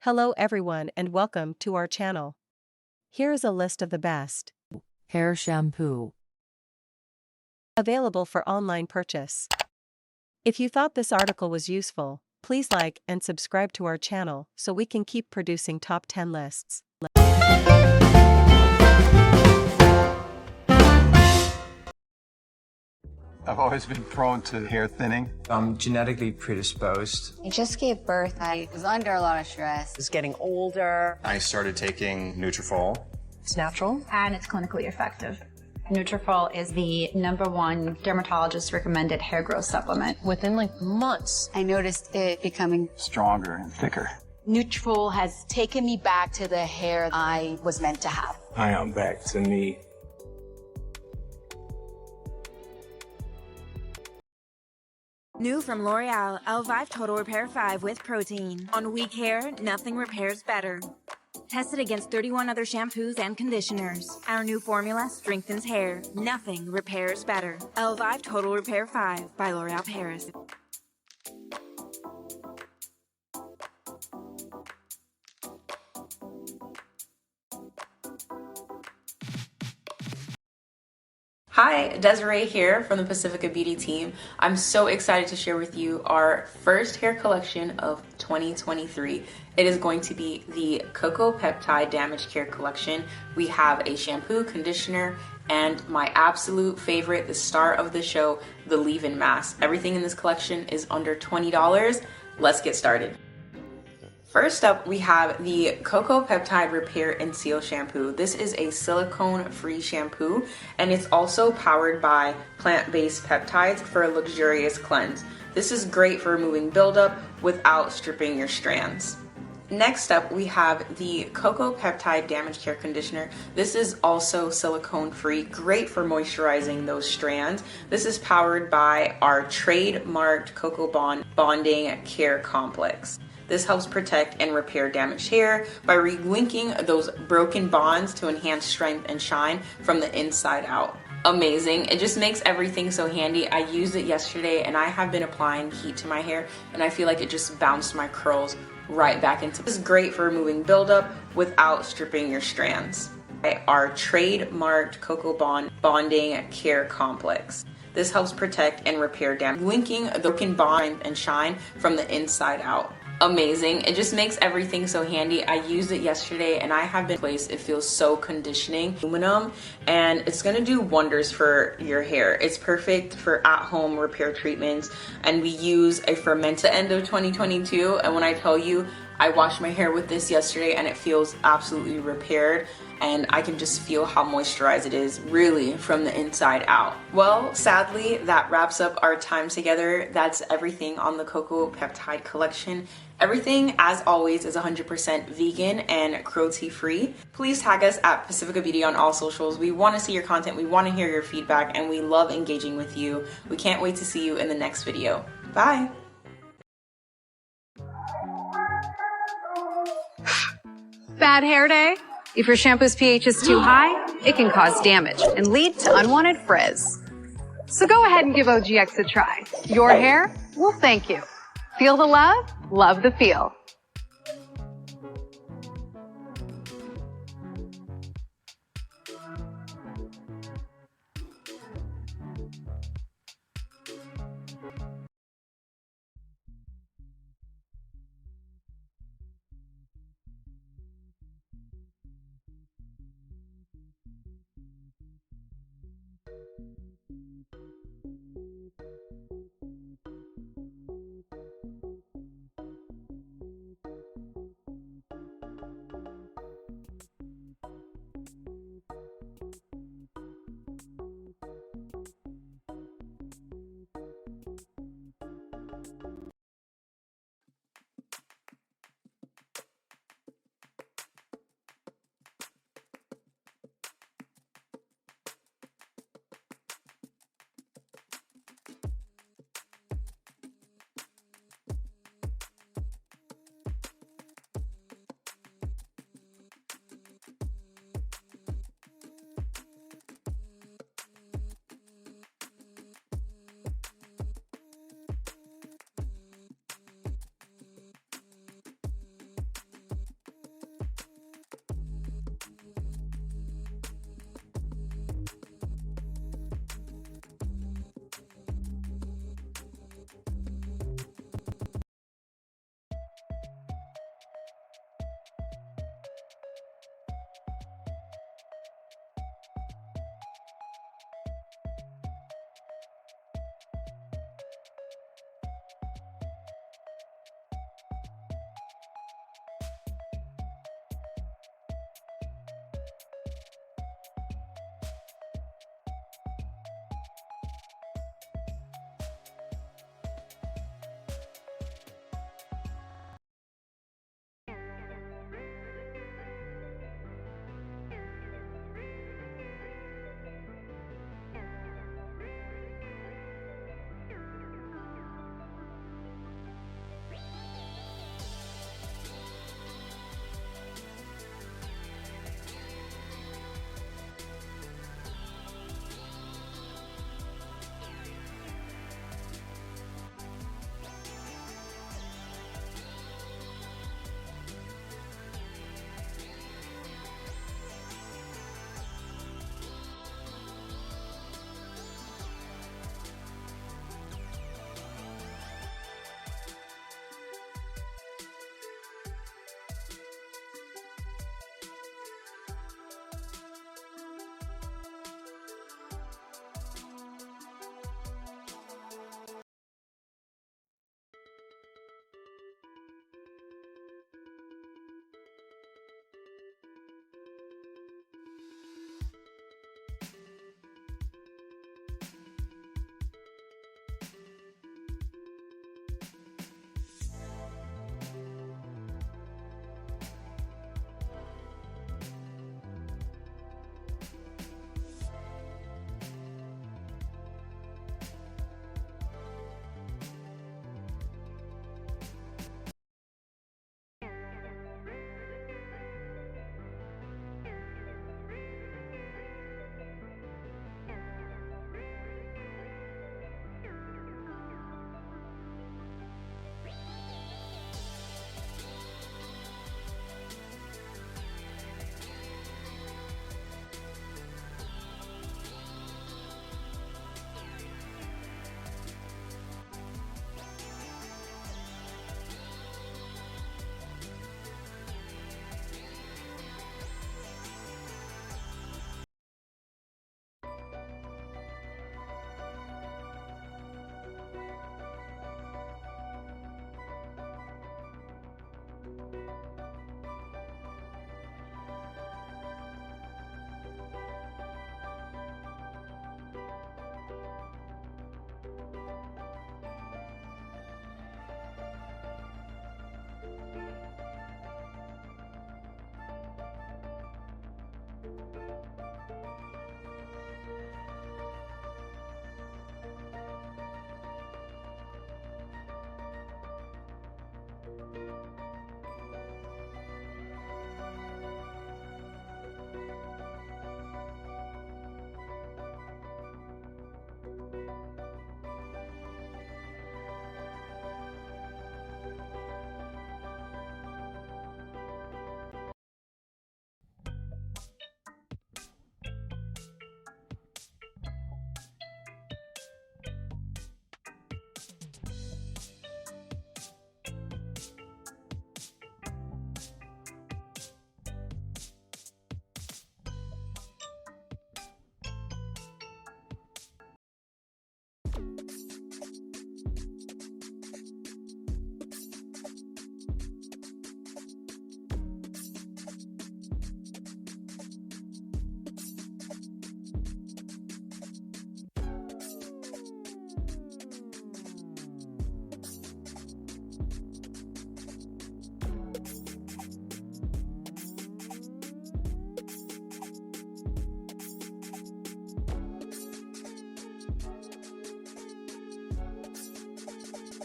Hello everyone and welcome to our channel. Here is a list of the best Hair Shampoo available for online purchase. If you thought this article was useful, please like and subscribe to our channel so we can keep producing top 10 lists. I've always been prone to hair thinning. I'm genetically predisposed. I just gave birth. I was under a lot of stress. Is getting older. I started taking Nutrafol. It's natural. And it's clinically effective. Nutrafol is the #1 dermatologist recommended hair growth supplement. Within months. I noticed it becoming Stronger and thicker. Nutrafol has taken me back to the hair I was meant to have. I am back to me. New from L'Oreal, Elvive Total Repair 5 with protein. On weak hair, nothing repairs better. Tested against 31 other shampoos and conditioners. Our new formula strengthens hair. Nothing repairs better. Elvive Total Repair 5 by L'Oreal Paris. Hi, Desiree here from the PACIFICA Beauty team. I'm so excited to share with you our first hair collection of 2023. It is going to be the Cocoa Peptide Damage Care Collection. We have a shampoo, conditioner, and my absolute favorite, the star of the show, the leave-in mask. Everything in this collection is under $20. Let's get started. First up, we have the Cocoa Peptide Repair and Seal Shampoo. This is a silicone-free shampoo, and it's also powered by plant-based peptides for a luxurious cleanse. This is great for removing buildup without stripping your strands. Next up, we have the Cocoa Peptide Damage Care Conditioner. This is also silicone-free, great for moisturizing those strands. This is powered by our trademarked Cocoa Bonding Care Complex. This helps protect and repair damaged hair by relinking those broken bonds to enhance strength and shine from the inside out. Amazing. It just makes everything so handy. I used it yesterday and I have been applying heat to my hair and I feel like it just bounced my curls right back into. This is great for removing buildup without stripping your strands. Our trademarked Cocoa Bonding Care Complex. This helps protect and repair damage, linking the broken bond and shine from the inside out. Amazing. It just makes everything so handy. I used it yesterday and I have been placed. It feels so conditioning. Aluminum, and it's going to do wonders for your hair. It's perfect for at-home repair treatments, and we use a fermented end of 2022, and when I tell you I washed my hair with this yesterday and it feels absolutely repaired, and I can just feel how moisturized it is really from the inside out. Well, sadly, that wraps up our time together. That's everything on the Cocoa Peptide collection. Everything, as always, is 100% vegan and cruelty-free. Please tag us at Pacifica Beauty on all socials. We want to see your content, we want to hear your feedback, and we love engaging with you. We can't wait to see you in the next video. Bye! Bad hair day? If your shampoo's pH is too high, it can cause damage and lead to unwanted frizz. So go ahead and give OGX a try. Your hair will thank you. Feel the love the feel.